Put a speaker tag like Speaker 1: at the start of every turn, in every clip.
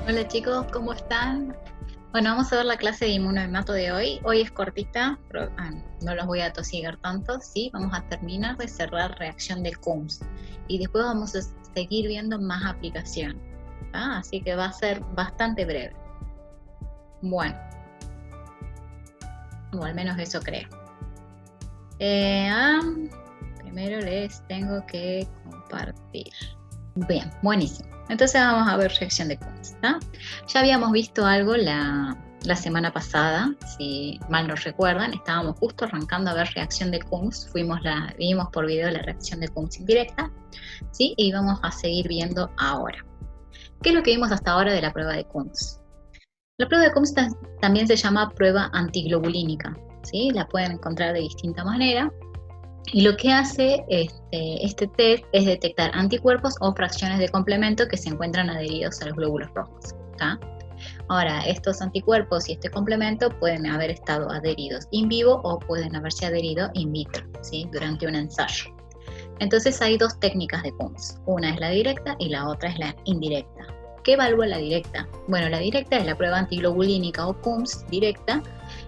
Speaker 1: Hola chicos, ¿cómo están? Bueno, vamos a ver la clase de inmunohemato de hoy. Hoy es cortita, pero, no los voy a tosigar tanto, ¿sí? Vamos a terminar de cerrar reacción de Coombs y después vamos a seguir viendo más aplicación, ¿ah? Así que va a ser bastante breve. Bueno, o al menos eso creo. Primero les tengo que compartir. Bien, buenísimo. Entonces vamos a ver reacción de Coombs, ¿no? Ya habíamos visto algo la semana pasada, si mal no recuerdan, estábamos justo arrancando a ver reacción de Coombs, vimos por video la reacción de Coombs indirecta, ¿sí? Y vamos a seguir viendo ahora. ¿Qué es lo que vimos hasta ahora de la prueba de Coombs? La prueba de Coombs también se llama prueba antiglobulínica, ¿sí? La pueden encontrar de distinta manera. Y lo que hace este test es detectar anticuerpos o fracciones de complemento que se encuentran adheridos a los glóbulos rojos, ¿tá? Ahora, estos anticuerpos y este complemento pueden haber estado adheridos in vivo o pueden haberse adherido in vitro, ¿sí? Durante un ensayo. Entonces hay dos técnicas de Coombs. Una es la directa y la otra es la indirecta. ¿Qué evalúa la directa? Bueno, la directa es la prueba antiglobulínica o Coombs directa,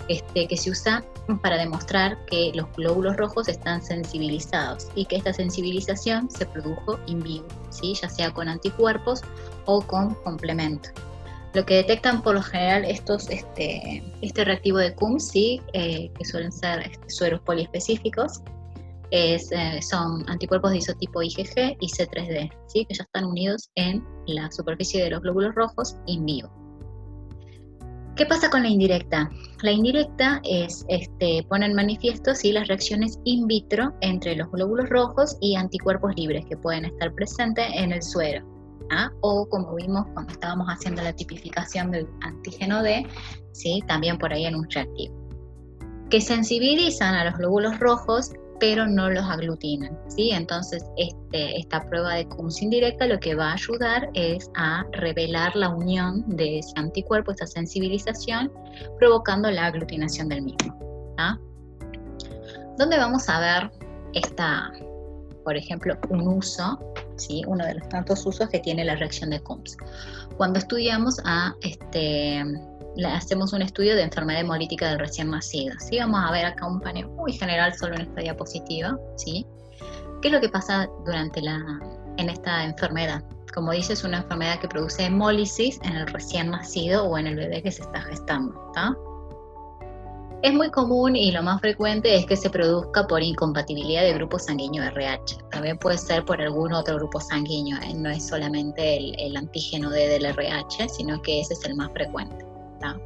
Speaker 1: que se usa para demostrar que los glóbulos rojos están sensibilizados y que esta sensibilización se produjo in vivo, ¿sí? Ya sea con anticuerpos o con complemento. Lo que detectan por lo general este reactivo de Coombs, ¿sí? Que suelen ser sueros poliespecíficos, son anticuerpos de isotipo IgG y C3d, ¿sí? Que ya están unidos en la superficie de los glóbulos rojos in vivo. ¿Qué pasa con la indirecta? La indirecta pone en manifiesto, ¿sí? Las reacciones in vitro entre los glóbulos rojos y anticuerpos libres que pueden estar presentes en el suero, ¿ah? O como vimos cuando estábamos haciendo la tipificación del antígeno D, ¿sí? También por ahí en un reactivo, que sensibilizan a los glóbulos rojos pero no los aglutinan, ¿sí? Entonces esta prueba de Coombs indirecta lo que va a ayudar es a revelar la unión de ese anticuerpo, esta sensibilización, provocando la aglutinación del mismo, ¿ah? ¿Dónde vamos a ver por ejemplo, un uso, ¿sí? Uno de los tantos usos que tiene la reacción de Coombs? Cuando estudiamos hacemos un estudio de enfermedad hemolítica del recién nacido, ¿sí? Vamos a ver acá un paneo muy general solo en esta diapositiva, ¿sí? ¿Qué es lo que pasa en esta enfermedad? Como dice, es una enfermedad que produce hemólisis en el recién nacido o en el bebé que se está gestando, ¿tá? Es muy común y lo más frecuente es que se produzca por incompatibilidad de grupo sanguíneo RH. También puede ser por algún otro grupo sanguíneo, no es solamente el antígeno D del RH, sino que ese es el más frecuente, ¿tá?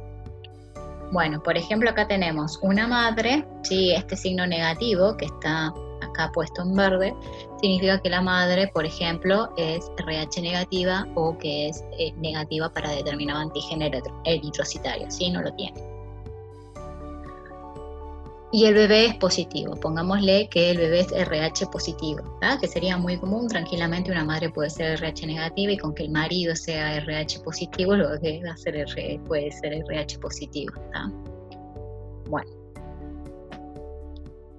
Speaker 1: Bueno, por ejemplo, acá tenemos una madre, ¿sí? Este signo negativo que está acá puesto en verde, significa que la madre, por ejemplo, es RH negativa o que es negativa para determinado antígeno eritrocitario, ¿sí? No lo tiene. Y el bebé es positivo, pongámosle que el bebé es RH positivo, ¿tá? Que sería muy común, tranquilamente una madre puede ser RH negativa y con que el marido sea RH positivo, lo que va a ser puede ser RH positivo, ¿tá? Bueno,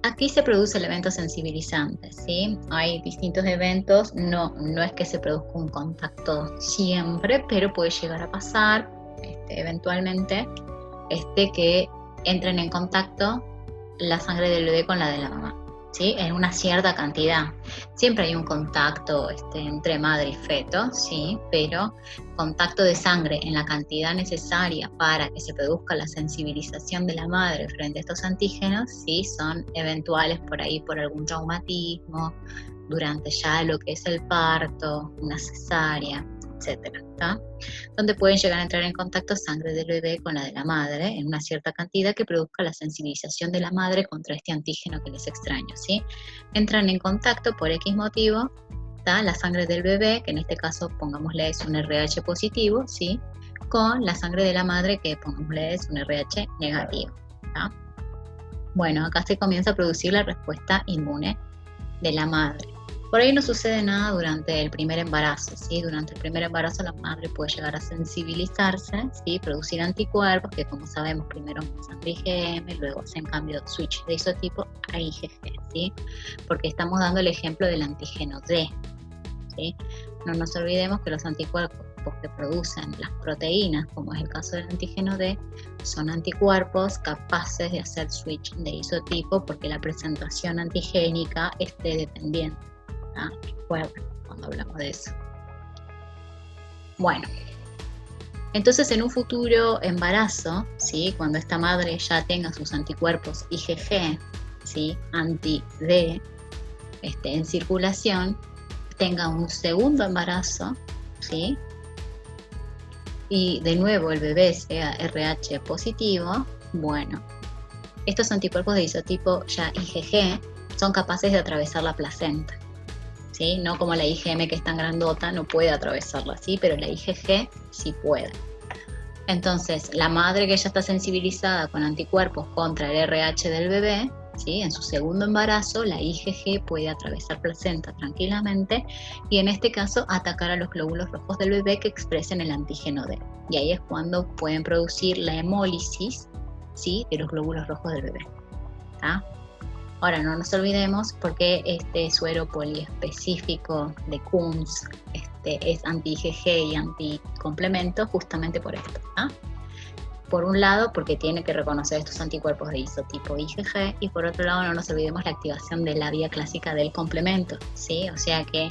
Speaker 1: aquí se produce el evento sensibilizante, ¿sí? Hay distintos eventos, no es que se produzca un contacto siempre, pero puede llegar a pasar eventualmente que entren en contacto la sangre del bebé con la de la mamá, ¿sí? En una cierta cantidad. Siempre hay un contacto entre madre y feto, ¿sí? Pero contacto de sangre en la cantidad necesaria para que se produzca la sensibilización de la madre frente a estos antígenos, ¿sí? Son eventuales por ahí por algún traumatismo, durante ya lo que es el parto, una cesárea, etcétera, ¿tá? Donde pueden llegar a entrar en contacto sangre del bebé con la de la madre en una cierta cantidad que produzca la sensibilización de la madre contra este antígeno que les extraño, ¿sí? Entran en contacto por X motivo, ¿tá? La sangre del bebé, que en este caso pongámosle es un RH positivo, ¿sí? Con la sangre de la madre, que pongámosle es un RH negativo, ¿tá? Bueno, acá se comienza a producir la respuesta inmune de la madre. Por ahí no sucede nada durante el primer embarazo, ¿sí? Durante el primer embarazo la madre puede llegar a sensibilizarse, ¿sí? Producir anticuerpos que, como sabemos, primero pasan de IgM, luego hacen cambio switch de isotipo a IgG, ¿sí? Porque estamos dando el ejemplo del antígeno D, ¿sí? No nos olvidemos que los anticuerpos anticuerpos que producen las proteínas, como es el caso del antígeno D, son anticuerpos capaces de hacer switch de isotipo porque la presentación antigénica esté dependiente. Recuerden cuando hablamos de eso. Bueno, entonces en un futuro embarazo, ¿sí? Cuando esta madre ya tenga sus anticuerpos IgG, ¿sí? Anti-D en circulación, tenga un segundo embarazo, ¿sí? Y de nuevo el bebé sea RH positivo, bueno, estos anticuerpos de isotipo ya IgG son capaces de atravesar la placenta, ¿sí? No como la IgM, que es tan grandota, no puede atravesarla, ¿sí? Pero la IgG sí puede. Entonces, la madre que ya está sensibilizada con anticuerpos contra el RH del bebé, ¿sí? En su segundo embarazo, la IgG puede atravesar placenta tranquilamente y en este caso atacar a los glóbulos rojos del bebé que expresen el antígeno D. Y ahí es cuando pueden producir la hemólisis, ¿sí? De los glóbulos rojos del bebé. ¿Tá? Ahora, no nos olvidemos porque este suero poliespecífico de Coombs es anti-IgG y anticomplemento justamente por esto. Por un lado, porque tiene que reconocer estos anticuerpos de isotipo IgG, y por otro lado, no nos olvidemos la activación de la vía clásica del complemento, ¿sí? O sea que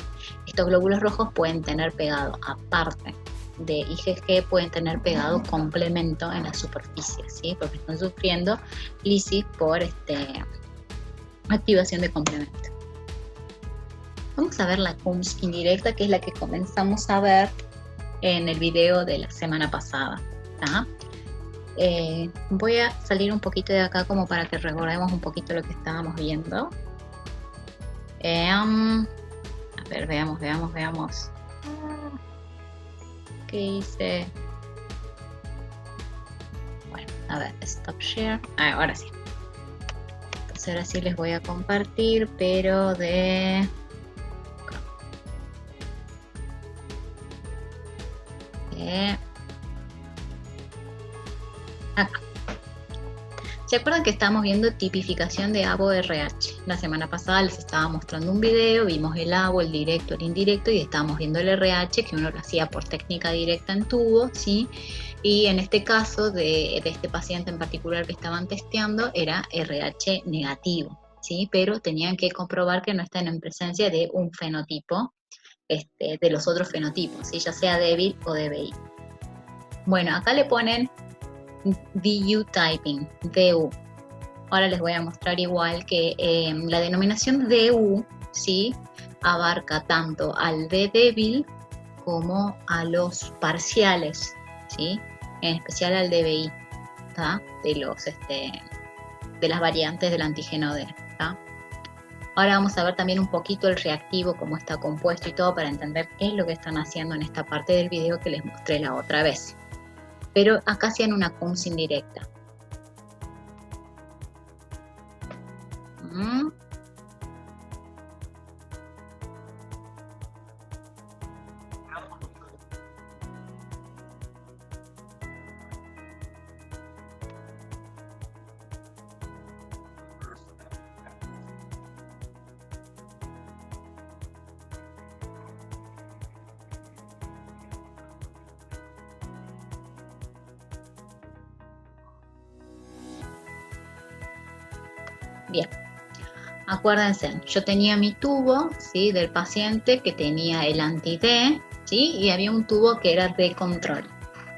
Speaker 1: estos glóbulos rojos pueden tener pegado, aparte de IgG, pueden tener pegado complemento en la superficie, ¿sí? Porque están sufriendo lisis por activación de complemento. Vamos a ver la Coombs indirecta, que es la que comenzamos a ver en el video de la semana pasada. Voy a salir un poquito de acá como para que recordemos un poquito lo que estábamos viendo. A ver, veamos. ¿Qué hice? Bueno, a ver, stop share. Ahora sí. Entonces ahora sí les voy a compartir, pero de... acá. ¿Se acuerdan que estábamos viendo tipificación de ABO-RH? La semana pasada les estaba mostrando un video, vimos el ABO, el directo, el indirecto, y estábamos viendo el RH, que uno lo hacía por técnica directa en tubo, ¿sí? Y en este caso de este paciente en particular que estaban testeando era RH negativo, ¿sí? Pero tenían que comprobar que no estén en presencia de un fenotipo, de los otros fenotipos, ¿sí? Ya sea débil o DBI. Bueno, acá le ponen DU typing, DU. Ahora les voy a mostrar igual que la denominación DU, ¿sí? Abarca tanto al D débil como a los parciales, ¿sí? En especial al DBI, ¿tá? De las variantes del antígeno D, ¿tá? Ahora vamos a ver también un poquito el reactivo, cómo está compuesto y todo, para entender qué es lo que están haciendo en esta parte del video que les mostré la otra vez. Pero acá hacían una Coombs indirecta. Bien, acuérdense, yo tenía mi tubo, ¿sí? Del paciente que tenía el anti-D, ¿sí? Y había un tubo que era de control.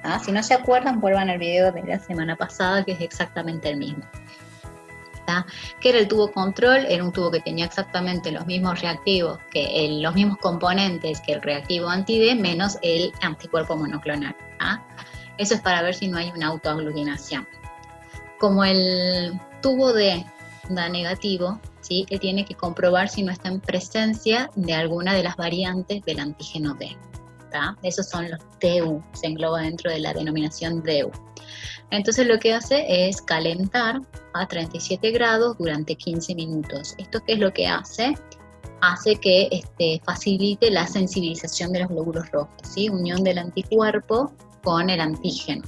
Speaker 1: ¿Ah? Si no se acuerdan, vuelvan al video de la semana pasada, que es exactamente el mismo. ¿Ah? ¿Qué era el tubo control? Era un tubo que tenía exactamente los mismos reactivos, los mismos componentes que el reactivo anti-D, menos el anticuerpo monoclonal. ¿Ah? Eso es para ver si no hay una autoaglutinación. Como el tubo D da negativo, ¿sí? Que tiene que comprobar si no está en presencia de alguna de las variantes del antígeno D. ¿Tá? Esos son los DU, se engloba dentro de la denominación DU. Entonces lo que hace es calentar a 37 grados durante 15 minutos. ¿Esto qué es lo que hace? Hace que facilite la sensibilización de los glóbulos rojos, ¿sí? Unión del anticuerpo con el antígeno.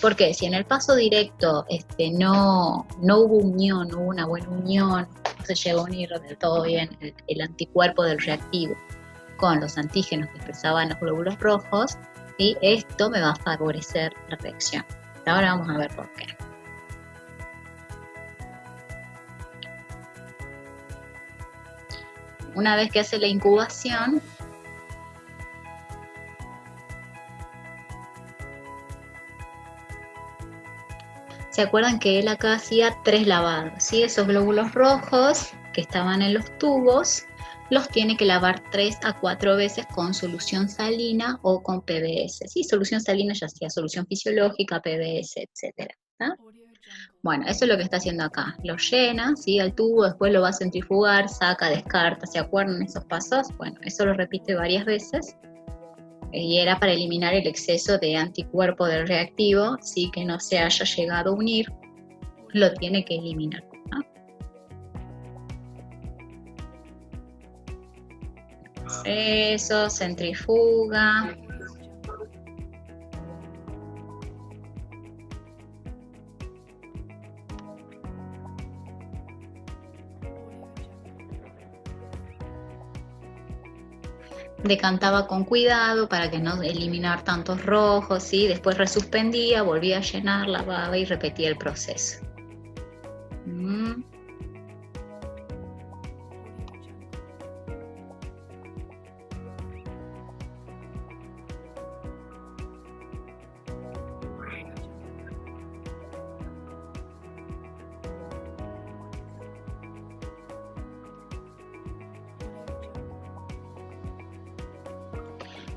Speaker 1: Porque si en el paso directo no hubo unión, no hubo una buena unión, no se llegó a unir del todo bien el anticuerpo del reactivo con los antígenos que expresaban los glóbulos rojos, ¿sí? Esto me va a favorecer la reacción. Ahora vamos a ver por qué. Una vez que hace la incubación, ¿se acuerdan que él acá hacía 3 lavados? ¿Sí? Esos glóbulos rojos que estaban en los tubos, los tiene que lavar 3 a 4 veces con solución salina o con PBS. ¿Sí? Solución salina ya sea solución fisiológica, PBS, etc. Bueno, eso es lo que está haciendo acá. Lo llena, ¿sí? Al tubo, después lo va a centrifugar, saca, descarta. ¿Se acuerdan esos pasos? Bueno, eso lo repite varias veces. Y era para eliminar el exceso de anticuerpo del reactivo, ¿sí? Que no se haya llegado a unir, lo tiene que eliminar, ¿no? Eso, centrifuga. Decantaba con cuidado para que no eliminar tantos rojos, ¿sí? Después resuspendía, volvía a llenar, lavaba y repetía el proceso.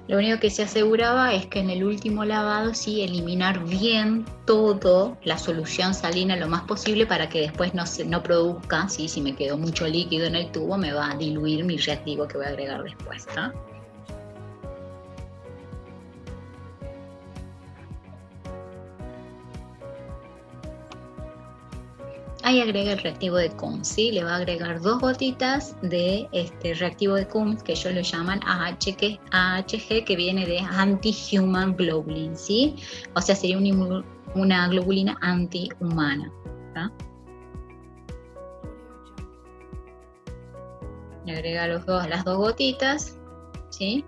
Speaker 1: Lo único que se aseguraba es que en el último lavado sí eliminar bien todo la solución salina lo más posible para que después no produzca, ¿sí? Si me quedó mucho líquido en el tubo me va a diluir mi reactivo que voy a agregar después, ¿no? Ahí agrega el reactivo de Kunz, ¿sí? Le va a agregar 2 gotitas de reactivo de Kunz que ellos lo llaman AHG, que viene de Anti-Human Globulin, ¿sí? O sea, sería una globulina antihumana, ¿tá? Le agrega las 2 gotitas, ¿sí?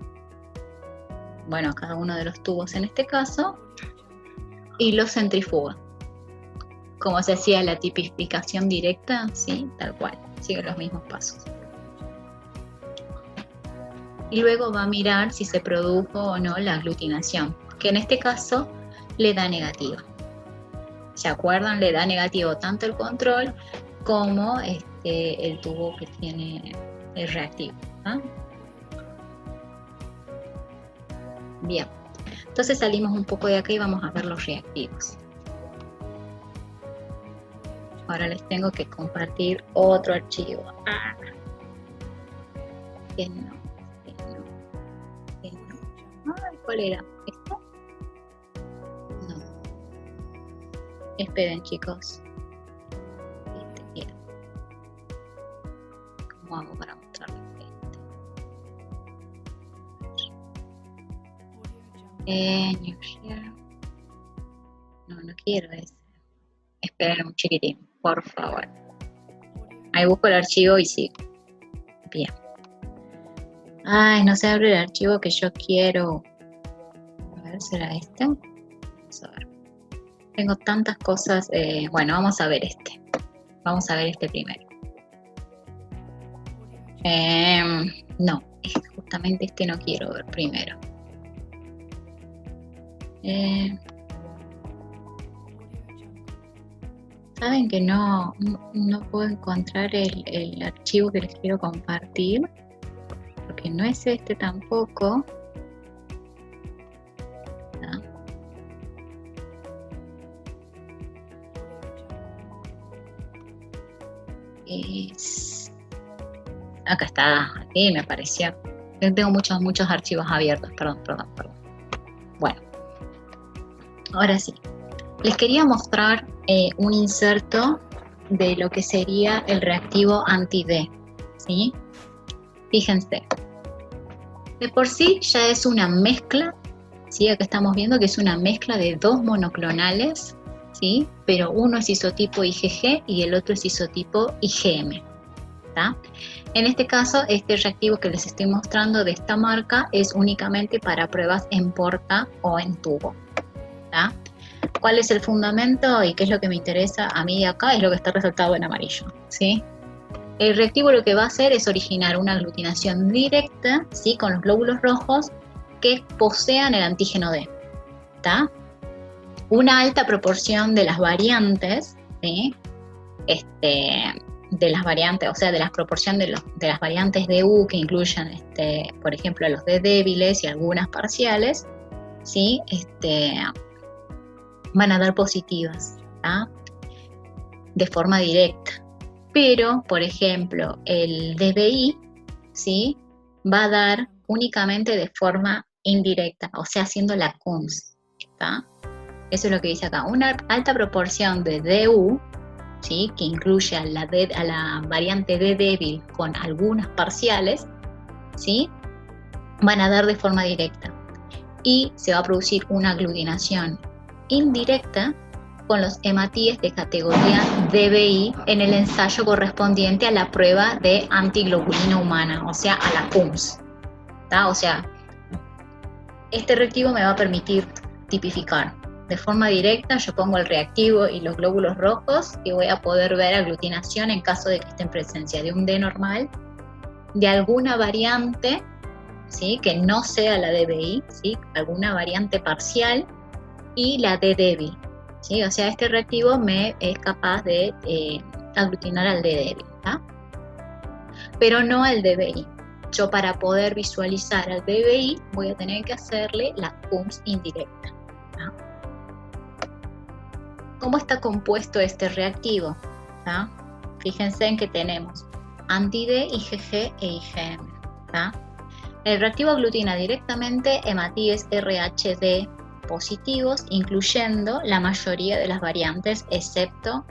Speaker 1: Bueno, cada uno de los tubos en este caso, y lo centrifuga. Como se hacía la tipificación directa, ¿sí? Tal cual, sigue los mismos pasos. Y luego va a mirar si se produjo o no la aglutinación, que en este caso le da negativa. ¿Se acuerdan? Le da negativo tanto el control como el tubo que tiene el reactivo, ¿no? Bien, entonces salimos un poco de acá y vamos a ver los reactivos. Ahora les tengo que compartir otro archivo. Que no. Ay, ¿cuál era? ¿Este? No. Esperen, chicos. Este. ¿Cómo hago para mostrarles este? New share. No quiero ese. Esperen un chiquitín, por favor. Ahí busco el archivo y sigo. Bien. Ay, no se abre el archivo que yo quiero. A ver, ¿será este? Vamos a ver. Tengo tantas cosas. Bueno, vamos a ver este. Vamos a ver este primero. No, justamente este no quiero ver primero. Saben que no puedo encontrar el archivo que les quiero compartir, porque no es este tampoco. ¿No? Acá está, aquí me apareció. Tengo muchos archivos abiertos, perdón. Bueno, ahora sí. Les quería mostrar un inserto de lo que sería el reactivo anti-D, ¿sí? Fíjense, de por sí ya es una mezcla, ¿sí? Acá estamos viendo que es una mezcla de 2 monoclonales, ¿sí? Pero uno es isotipo IgG y el otro es isotipo IgM, ¿tá? En este caso, este reactivo que les estoy mostrando de esta marca es únicamente para pruebas en porta o en tubo, ¿tá? ¿Cuál es el fundamento y qué es lo que me interesa a mí acá? Es lo que está resaltado en amarillo, ¿sí? El reactivo lo que va a hacer es originar una aglutinación directa, ¿sí? Con los glóbulos rojos que posean el antígeno D, ¿tá? Una alta proporción de las variantes, ¿sí? De las variantes, o sea, de la proporción de las variantes de U que incluyan, por ejemplo, los D débiles y algunas parciales, ¿sí? Van a dar positivas, ¿tá? De forma directa. Pero, por ejemplo, el DBI, ¿sí? Va a dar únicamente de forma indirecta, o sea, haciendo la CUMS, ¿tá? Eso es lo que dice acá. Una alta proporción de DU, ¿sí? Que incluye a la variante D débil con algunas parciales, ¿sí? Van a dar de forma directa. Y se va a producir una aglutinación indirecta con los hematíes de categoría DBI en el ensayo correspondiente a la prueba de antiglobulina humana, o sea, a la CUMS, ¿tá? O sea, este reactivo me va a permitir tipificar. De forma directa yo pongo el reactivo y los glóbulos rojos y voy a poder ver aglutinación en caso de que esté en presencia de un D normal, de alguna variante, ¿sí? Que no sea la DBI, ¿sí? Alguna variante parcial y la D débil, ¿sí? O sea, este reactivo me es capaz de aglutinar al D débil, ¿tá? Pero no al DBI. Yo para poder visualizar al DBI voy a tener que hacerle la CUMS indirecta, ¿tá? ¿Cómo está compuesto este reactivo? ¿Tá? Fíjense en que tenemos anti-D, IgG e IgM, ¿tá? El reactivo aglutina directamente hematíes RHD positivos, incluyendo la mayoría de las variantes, excepto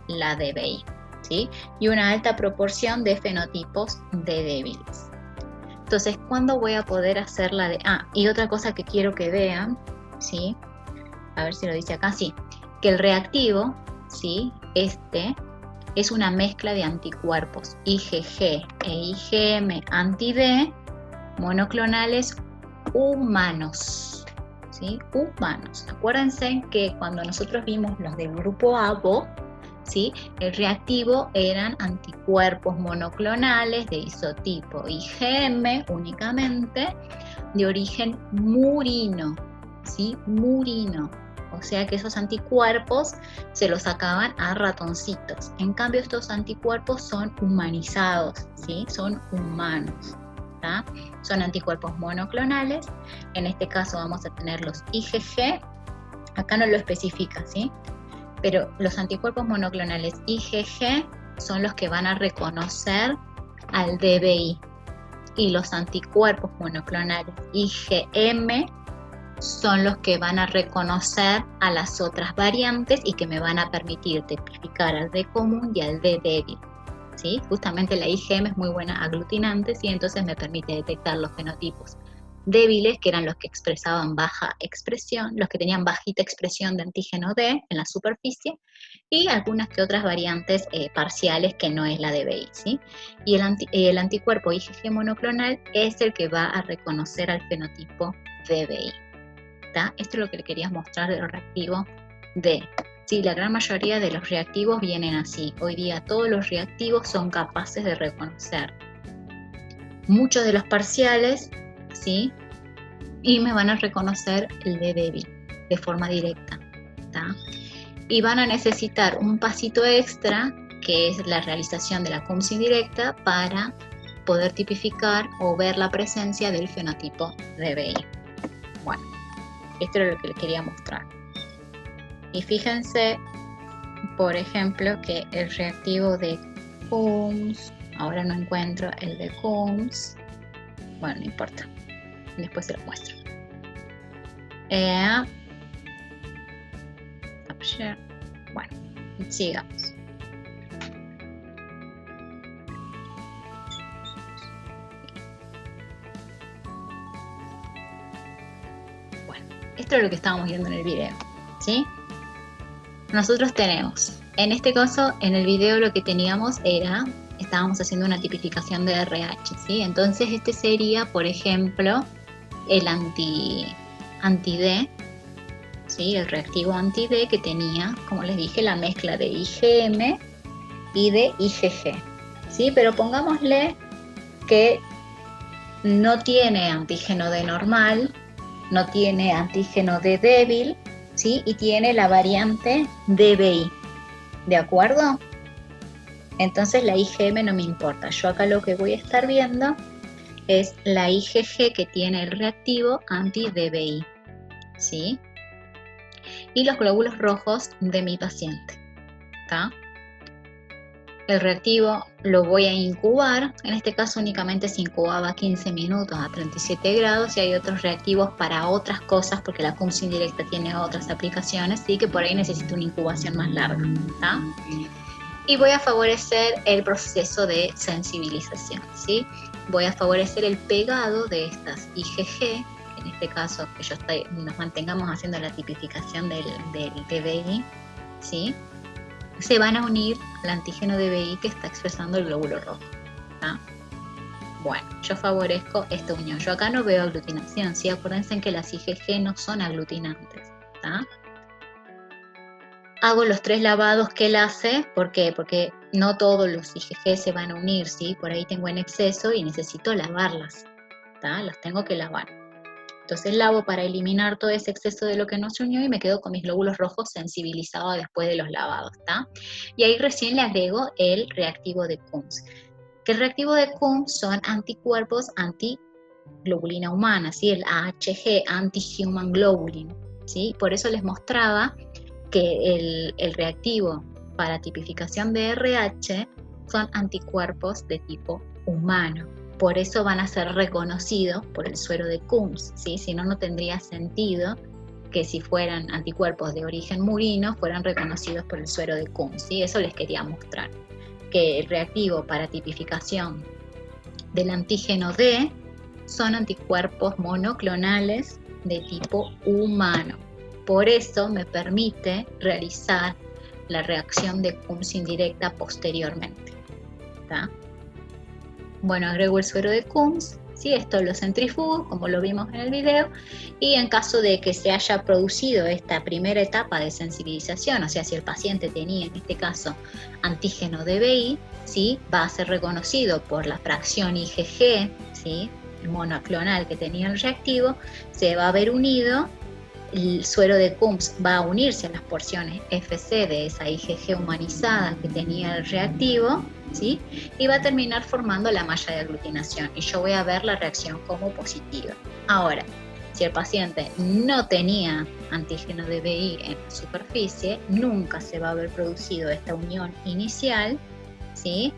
Speaker 1: la DBI, ¿sí? Y una alta proporción de fenotipos D débiles. Entonces, ¿cuándo voy a poder hacer la de...? Y otra cosa que quiero que vean, ¿sí? A ver si lo dice acá, sí. Que el reactivo, ¿sí? Es una mezcla de anticuerpos IgG e IgM anti-D monoclonales humanos, ¿sí? Humanos. Acuérdense que cuando nosotros vimos los del grupo ABO, ¿sí? El reactivo eran anticuerpos monoclonales de isotipo IgM únicamente de origen murino, ¿sí? Murino. O sea que esos anticuerpos se los sacaban a ratoncitos. En cambio, estos anticuerpos son humanizados, ¿sí? Son humanos, ¿tá? Son anticuerpos monoclonales. En este caso vamos a tener los IgG. Acá no lo especifica, ¿sí? Pero los anticuerpos monoclonales IgG son los que van a reconocer al DBI. Y los anticuerpos monoclonales IgM son los que van a reconocer a las otras variantes y que me van a permitir tipificar al D común y al D débil, ¿sí? Justamente la IgM es muy buena aglutinante, y entonces me permite detectar los fenotipos débiles, que eran los que expresaban baja expresión, los que tenían bajita expresión de antígeno D en la superficie, y algunas que otras variantes parciales que no es la DBI, ¿sí? Y el anticuerpo IgG monoclonal es el que va a reconocer al fenotipo DBI. ¿Tá? Esto es lo que le quería mostrar de los reactivos D. Sí, la gran mayoría de los reactivos vienen así. Hoy día todos los reactivos son capaces de reconocer muchos de los parciales, ¿sí? Y me van a reconocer el D débil de forma directa, ¿tá? Y van a necesitar un pasito extra, que es la realización de la CUMS indirecta, para poder tipificar o ver la presencia del fenotipo DBI. Bueno, esto es lo que les quería mostrar. Y fíjense, por ejemplo, que el reactivo de CUMS, ahora no encuentro el de CUMS, bueno, no importa, después se lo muestro. Bueno, sigamos. Esto es lo que estábamos viendo en el video, ¿sí? Nosotros tenemos, en este caso, en el video lo que teníamos era estábamos haciendo una tipificación de RH, ¿sí? Entonces este sería, por ejemplo, el anti-D, ¿sí? El reactivo anti-D que tenía, como les dije, la mezcla de IgM y de IgG, ¿sí? Pero pongámosle que no tiene antígeno D normal, no tiene antígeno D débil, ¿sí? Y tiene la variante DBI, ¿de acuerdo? Entonces la IgM no me importa. Yo acá lo que voy a estar viendo es la IgG que tiene el reactivo anti-DBI, ¿sí? Y los glóbulos rojos de mi paciente, ¿está? El reactivo lo voy a incubar, en este caso únicamente se incubaba 15 minutos a 37 grados y hay otros reactivos para otras cosas porque la CUMS indirecta tiene otras aplicaciones, sí que por ahí necesito una incubación más larga, ¿está? Y voy a favorecer el proceso de sensibilización, ¿sí? Voy a favorecer el pegado de estas IgG, en este caso que nos mantengamos haciendo la tipificación del DBI, ¿sí? Se van a unir al antígeno DBI que está expresando el glóbulo rojo, ¿tá? Bueno, yo favorezco esta unión. Yo acá no veo aglutinación, ¿sí? Acuérdense que las IgG no son aglutinantes, ¿tá? Hago los 3 lavados que él hace, ¿por qué? Porque no todos los IgG se van a unir, ¿sí? Por ahí tengo en exceso y necesito lavarlas, ¿tá? Las tengo que lavar. Entonces lavo para eliminar todo ese exceso de lo que no se unió y me quedo con mis glóbulos rojos sensibilizados después de los lavados, ¿tá? Y ahí recién le agrego el reactivo de CUMS. Que el reactivo de CUMS son anticuerpos antiglobulina humana, ¿sí? El AHG, anti-human globulin, ¿sí? Por eso les mostraba que el reactivo para tipificación de RH son anticuerpos de tipo humano. Por eso van a ser reconocidos por el suero de CUMS, ¿sí? Si no, no tendría sentido que si fueran anticuerpos de origen murino fueran reconocidos por el suero de CUMS, ¿sí? Eso les quería mostrar, que el reactivo para tipificación del antígeno D son anticuerpos monoclonales de tipo humano. Por eso me permite realizar la reacción de CUMS indirecta posteriormente, ¿tá? Bueno, agrego el suero de CUMS, ¿sí? Esto lo centrifugo, como lo vimos en el video, y en caso de que se haya producido esta primera etapa de sensibilización, o sea, si el paciente tenía en este caso antígeno DBI, ¿sí? Va a ser reconocido por la fracción IgG, ¿sí? El monoclonal que tenía el reactivo, se va a ver unido. El suero de CUMS va a unirse a las porciones FC de esa IgG humanizada que tenía el reactivo, ¿sí? Y va a terminar formando la malla de aglutinación y yo voy a ver la reacción como positiva. Ahora, si el paciente no tenía antígeno DBI en la superficie, nunca se va a haber producido esta unión inicial, ¿sí?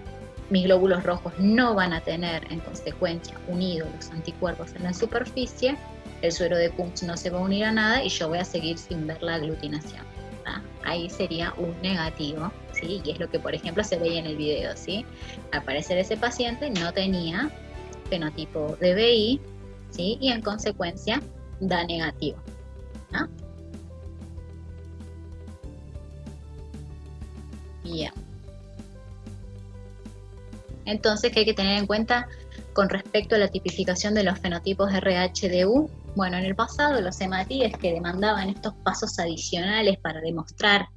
Speaker 1: Mis glóbulos rojos no van a tener en consecuencia unidos los anticuerpos en la superficie, el suero de CUMS no se va a unir a nada y yo voy a seguir sin ver la aglutinación, ¿tá? Ahí sería un negativo, ¿sí? Y es lo que, por ejemplo, se veía en el video, ¿sí? Al parecer ese paciente no tenía fenotipo DBI, ¿sí? Y en consecuencia da negativo, ¿tá? Bien. Entonces, ¿qué hay que tener en cuenta con respecto a la tipificación de los fenotipos RH-DU? Bueno, en el pasado los hematíes que demandaban estos pasos adicionales para demostrar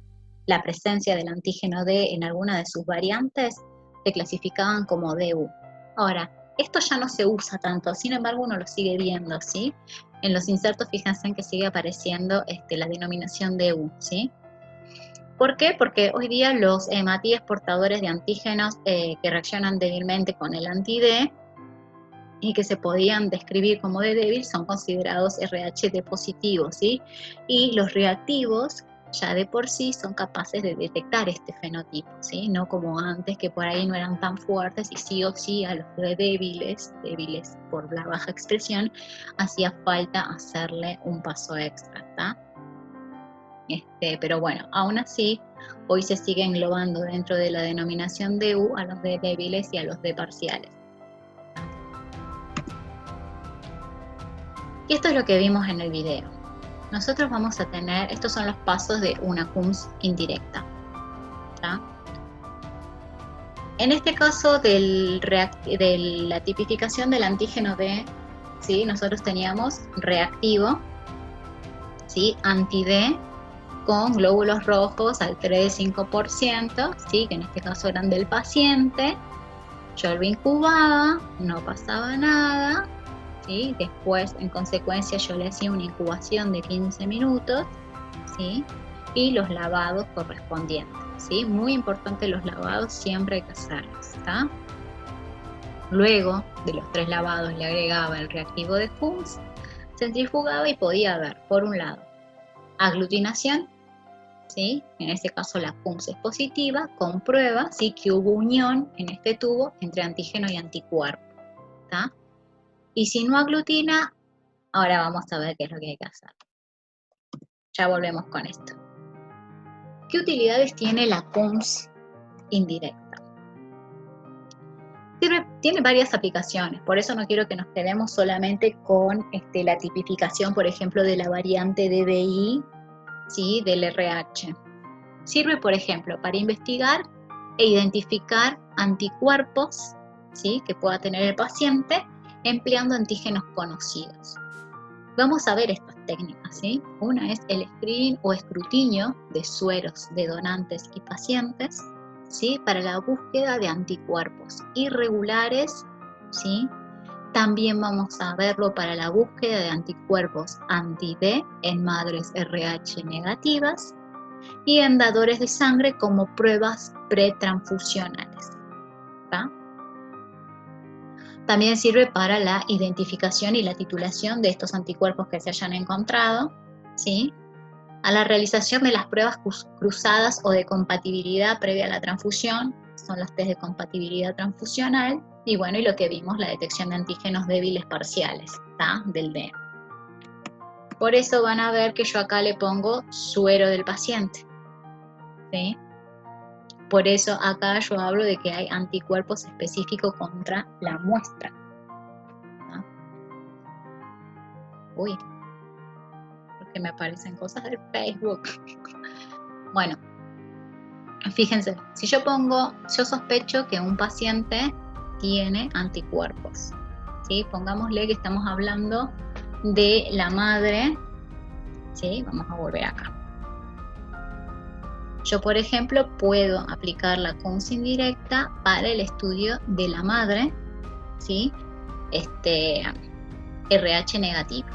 Speaker 1: la presencia del antígeno D en alguna de sus variantes, se clasificaban como DU. Ahora, esto ya no se usa tanto, sin embargo uno lo sigue viendo, ¿sí? En los insertos fíjense en que sigue apareciendo la denominación DU, ¿sí? ¿Por qué? Porque hoy día los hematíes portadores de antígenos que reaccionan débilmente con el anti-D y que se podían describir como D débil son considerados RH-D positivos, ¿sí? Y los reactivos ya de por sí son capaces de detectar este fenotipo, ¿sí? No como antes que por ahí no eran tan fuertes y sí o sí a los D débiles por la baja expresión, hacía falta hacerle un paso extra, ¿tá? Pero bueno, aún así, hoy se sigue englobando dentro de la denominación DU a los D débiles y a los D parciales. Y esto es lo que vimos en el video. Nosotros vamos a tener, estos son los pasos de una CUMS indirecta, ¿tá? En este caso de la tipificación del antígeno D, ¿sí? Nosotros teníamos reactivo, ¿sí? Anti-D, con glóbulos rojos al 3-5%, ¿sí? Que en este caso eran del paciente. Yo lo incubaba, no pasaba nada, ¿sí? Después, en consecuencia, yo le hacía una incubación de 15 minutos, ¿sí? Y los lavados correspondientes, ¿sí? Muy importante, los lavados siempre hay que hacerlos, ¿está? Luego de los 3 lavados le agregaba el reactivo de Kunz, centrifugaba y podía haber, por un lado, aglutinación, ¿sí? En este caso la Kunz es positiva, comprueba, ¿sí? Que hubo unión en este tubo entre antígeno y anticuerpo, ¿está? Y si no aglutina, ahora vamos a ver qué es lo que hay que hacer. Ya volvemos con esto. ¿Qué utilidades tiene la Kunz indirecta? Tiene varias aplicaciones, por eso no quiero que nos quedemos solamente con la tipificación, por ejemplo, de la variante DDI, ¿sí? Del RH. Sirve, por ejemplo, para investigar e identificar anticuerpos, ¿sí? Que pueda tener el paciente empleando antígenos conocidos. Vamos a ver estas técnicas, ¿sí? Una es el screening o escrutinio de sueros de donantes y pacientes, ¿sí? Para la búsqueda de anticuerpos irregulares, ¿sí? También vamos a verlo para la búsqueda de anticuerpos anti-D en madres RH negativas y en dadores de sangre como pruebas pretransfusionales, ¿tá? También sirve para la identificación y la titulación de estos anticuerpos que se hayan encontrado, ¿sí? A la realización de las pruebas cruzadas o de compatibilidad previa a la transfusión, son los test de compatibilidad transfusional, y bueno, y lo que vimos, la detección de antígenos débiles parciales, ¿tá? Del D. Por eso van a ver que yo acá le pongo suero del paciente, ¿sí? Por eso acá yo hablo de que hay anticuerpos específicos contra la muestra, ¿no? Uy, porque me aparecen cosas del Facebook. Bueno, fíjense, si yo sospecho que un paciente tiene anticuerpos, ¿sí? Pongámosle que estamos hablando de la madre, ¿sí? Vamos a volver acá. Yo, por ejemplo, puedo aplicar la Kunz indirecta para el estudio de la madre, ¿sí? RH negativo.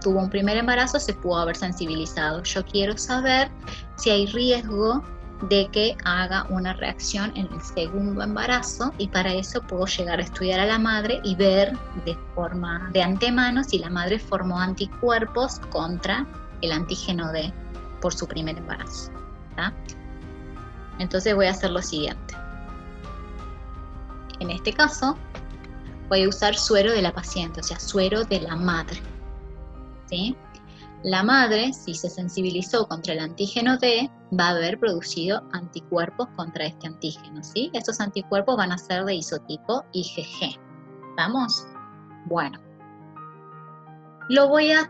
Speaker 1: Tuvo un primer embarazo, se pudo haber sensibilizado. Yo quiero saber si hay riesgo de que haga una reacción en el segundo embarazo, y para eso puedo llegar a estudiar a la madre y ver de antemano si la madre formó anticuerpos contra el antígeno D por su primer embarazo. Entonces voy a hacer lo siguiente. En este caso voy a usar suero de la paciente, o sea, suero de la madre, ¿sí? La madre, si se sensibilizó contra el antígeno D, va a haber producido anticuerpos contra este antígeno, ¿sí? Estos anticuerpos van a ser de isotipo IgG. ¿Vamos? Bueno. Lo voy a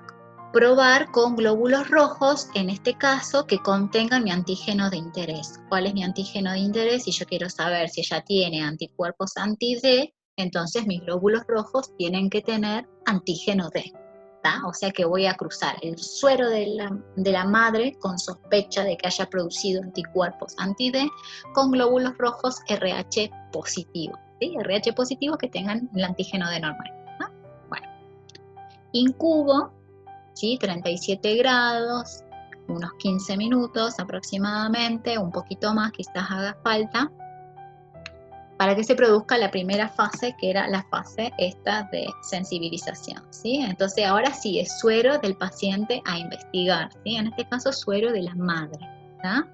Speaker 1: probar con glóbulos rojos, en este caso, que contengan mi antígeno de interés. ¿Cuál es mi antígeno de interés? Si yo quiero saber si ella tiene anticuerpos anti-D, entonces mis glóbulos rojos tienen que tener antígeno D, ¿tá? O sea que voy a cruzar el suero de la madre con sospecha de que haya producido anticuerpos anti-D con glóbulos rojos RH positivo, ¿sí? RH positivo que tengan el antígeno D normal, ¿no? Bueno, incubo, ¿sí? 37 grados, unos 15 minutos aproximadamente, un poquito más quizás haga falta, para que se produzca la primera fase, que era la fase esta de sensibilización, ¿sí? Entonces ahora sí es suero del paciente a investigar, ¿sí? En este caso suero de la madre, ¿tá?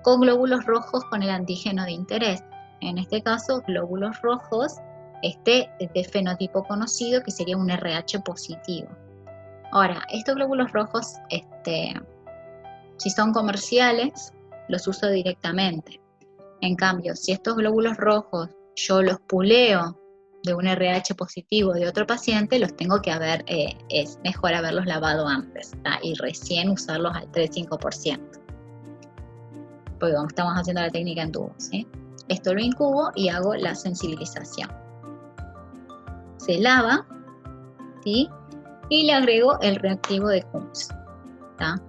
Speaker 1: Con glóbulos rojos con el antígeno de interés, en este caso glóbulos rojos de fenotipo conocido, que sería un RH positivo. Ahora, estos glóbulos rojos, si son comerciales, los uso directamente. En cambio, si estos glóbulos rojos yo los puleo de un RH positivo de otro paciente, los tengo que es mejor haberlos lavado antes, ¿tá? Y recién usarlos al 3-5%. Porque estamos haciendo la técnica en tubo, ¿sí? Esto lo incubo y hago la sensibilización. Se lava, ¿sí? Y le agrego el reactivo de Coombs, ¿tá?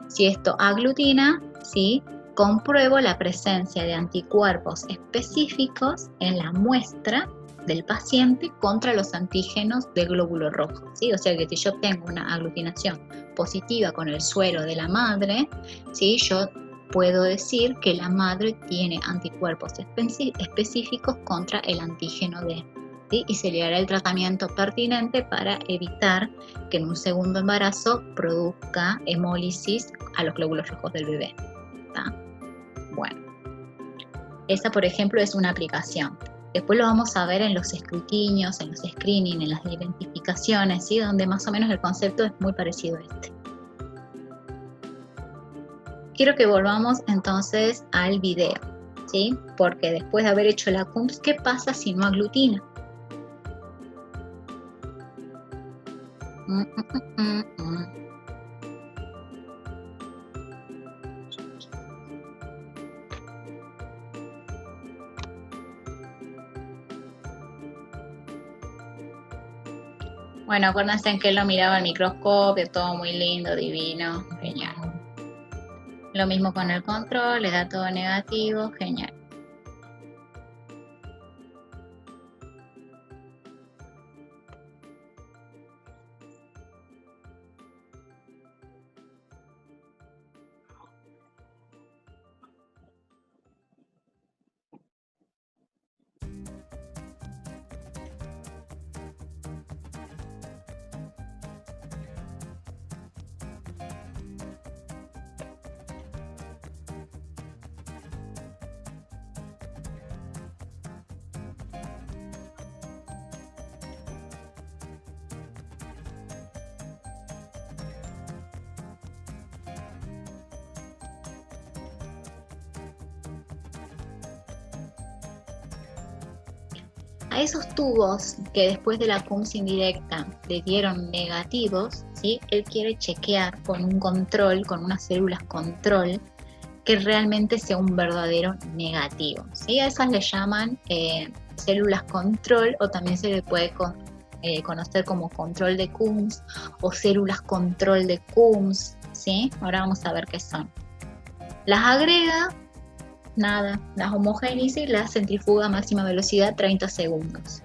Speaker 1: Si esto aglutina, ¿sí? Compruebo la presencia de anticuerpos específicos en la muestra del paciente contra los antígenos de glóbulo rojo, ¿sí? O sea que si yo tengo una aglutinación positiva con el suero de la madre, ¿sí? Yo puedo decir que la madre tiene anticuerpos específicos contra el antígeno D, ¿sí? Y se le hará el tratamiento pertinente para evitar que en un segundo embarazo produzca hemólisis a los glóbulos rojos del bebé, ¿tá? Bueno, esa por ejemplo es una aplicación. Después lo vamos a ver en los escrutinios, en los screening, en las identificaciones, ¿sí? Donde más o menos el concepto es muy parecido a este. Quiero que volvamos entonces al video, ¿sí? Porque después de haber hecho la Coombs, ¿qué pasa si no aglutina? Bueno, acuérdense en que lo miraba al microscopio, todo muy lindo, divino, genial. Lo mismo con el control, le da todo negativo, genial. A esos tubos que después de la Coombs indirecta le dieron negativos, ¿sí? Él quiere chequear con un control, con unas células control, que realmente sea un verdadero negativo, ¿sí? A esas le llaman células control, o también se le puede conocer como control de Coombs o células control de Coombs, ¿sí? Ahora vamos a ver qué son. Las agrega, nada, las homogeniza y las centrifuga a máxima velocidad 30 segundos.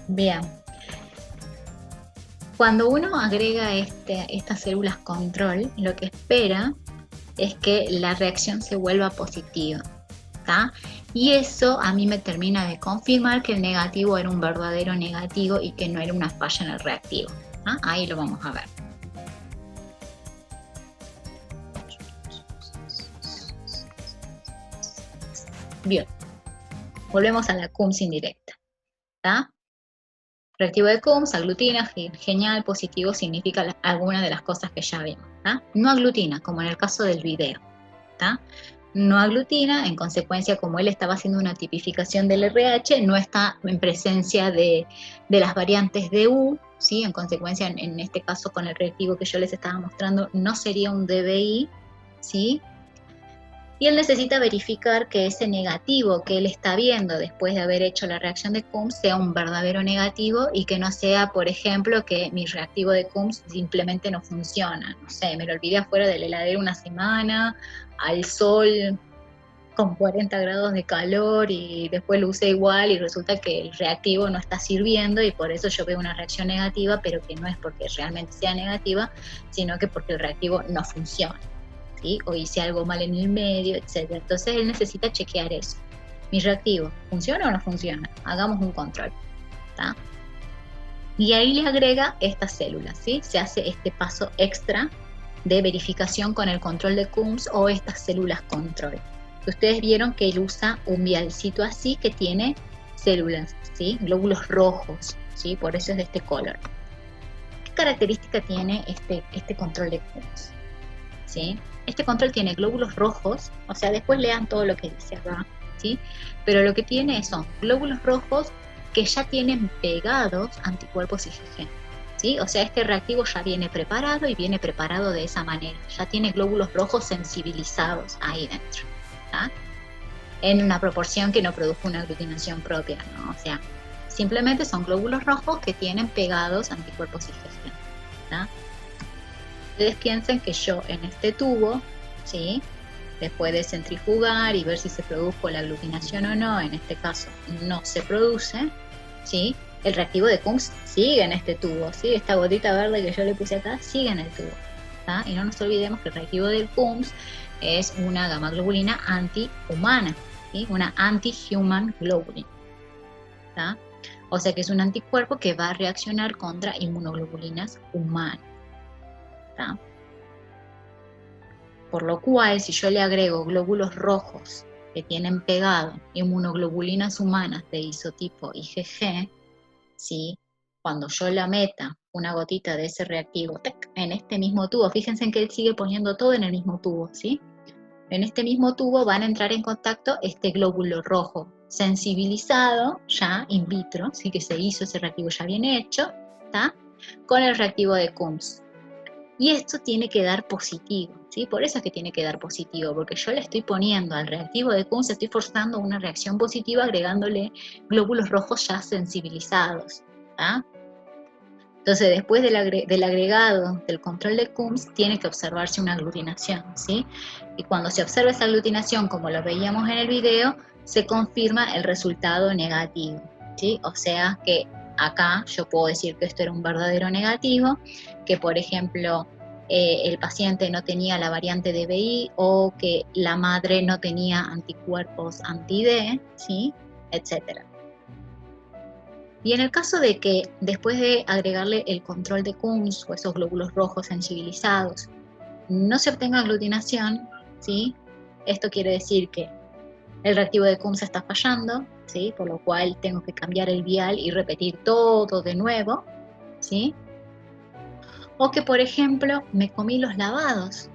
Speaker 1: Bien. Cuando uno agrega estas células control, lo que espera es que la reacción se vuelva positiva, ¿tá? Y eso a mí me termina de confirmar que el negativo era un verdadero negativo y que no era una falla en el reactivo, ¿tá? Ahí lo vamos a ver. Bien, volvemos a la Coombs indirecta, ¿tá? Reactivo de Coombs, aglutina, genial, positivo significa alguna de las cosas que ya vimos, ¿tá? No aglutina, como en el caso del video, ¿tá? No aglutina, en consecuencia, como él estaba haciendo una tipificación del RH, no está en presencia de las variantes de U, ¿sí? En consecuencia, en este caso con el reactivo que yo les estaba mostrando, no sería un DBI, ¿sí? Y él necesita verificar que ese negativo que él está viendo después de haber hecho la reacción de Coombs sea un verdadero negativo y que no sea, por ejemplo, que mi reactivo de Coombs simplemente no funciona. No sé, me lo olvidé afuera del heladero una semana, al sol con 40 grados de calor y después lo usé igual y resulta que el reactivo no está sirviendo y por eso yo veo una reacción negativa, pero que no es porque realmente sea negativa, sino que porque el reactivo no funciona. ¿Sí? O hice algo mal en el medio, etc. Entonces él necesita chequear eso. ¿Mi reactivo funciona o no funciona? Hagamos un control, ¿tá? Y ahí le agrega estas células, ¿sí? Se hace este paso extra de verificación con el control de Coombs o estas células control. Ustedes vieron que él usa un vialcito así que tiene células, ¿sí? Glóbulos rojos, ¿sí? Por eso es de este color. característica tiene este control de CUMS? ¿Sí? Este control tiene glóbulos rojos, o sea, después lean todo lo que dice acá, ¿sí? Pero lo que tiene son glóbulos rojos que ya tienen pegados anticuerpos IgG, ¿sí? O sea, este reactivo ya viene preparado y viene preparado de esa manera, ya tiene glóbulos rojos sensibilizados ahí dentro, ¿tá? En una proporción que no produzca una aglutinación propia, ¿no? O sea, simplemente son glóbulos rojos que tienen pegados anticuerpos IgG, ¿tá? Ustedes piensen que yo en este tubo, ¿sí? Después de centrifugar y ver si se produjo la aglutinación o no, en este caso no se produce, ¿sí? El reactivo de CUMS sigue en este tubo, ¿sí? Esta gotita verde que yo le puse acá sigue en el tubo, ¿tá? Y no nos olvidemos que el reactivo del CUMS es una gamma globulina antihumana, ¿sí? Una anti-human globulin, ¿tá? O sea que es un anticuerpo que va a reaccionar contra inmunoglobulinas humanas, ¿tá? Por lo cual, si yo le agrego glóbulos rojos que tienen pegado inmunoglobulinas humanas de isotipo IgG, ¿sí? Cuando yo la meta una gotita de ese reactivo en este mismo tubo, fíjense en que él sigue poniendo todo en el mismo tubo, ¿sí? En este mismo tubo van a entrar en contacto este glóbulo rojo sensibilizado ya in vitro, ¿sí? Que se hizo ese reactivo ya bien hecho, ¿tá? Con el reactivo de CUMS. Y esto tiene que dar positivo, ¿sí? Por eso es que tiene que dar positivo, porque yo le estoy poniendo al reactivo de CUMS, estoy forzando una reacción positiva agregándole glóbulos rojos ya sensibilizados, ¿tá? Entonces, después del agregado del control de CUMS, tiene que observarse una aglutinación, ¿sí? Y cuando se observa esa aglutinación, como lo veíamos en el video, se confirma el resultado negativo, ¿sí? O sea que acá yo puedo decir que esto era un verdadero negativo, que por ejemplo el paciente no tenía la variante de DBI o que la madre no tenía anticuerpos anti-D, ¿sí? Etcétera. Y en el caso de que después de agregarle el control de CUMS o esos glóbulos rojos sensibilizados no se obtenga aglutinación, ¿sí? Esto quiere decir que el reactivo de CUMS está fallando, ¿sí? Por lo cual tengo que cambiar el vial y repetir todo de nuevo, ¿sí? O que, por ejemplo, me comí los lavados,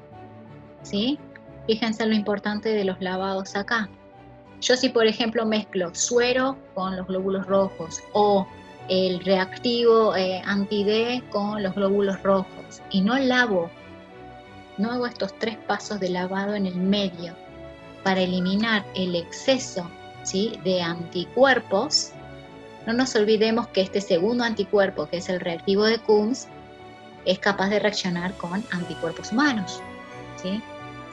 Speaker 1: ¿sí? Fíjense lo importante de los lavados acá. Yo si, por ejemplo, mezclo suero con los glóbulos rojos o el reactivo anti-D con los glóbulos rojos y no lavo, no hago estos 3 pasos de lavado en el medio para eliminar el exceso, ¿sí? De anticuerpos, no nos olvidemos que este segundo anticuerpo, que es el reactivo de CUMS, es capaz de reaccionar con anticuerpos humanos, ¿sí?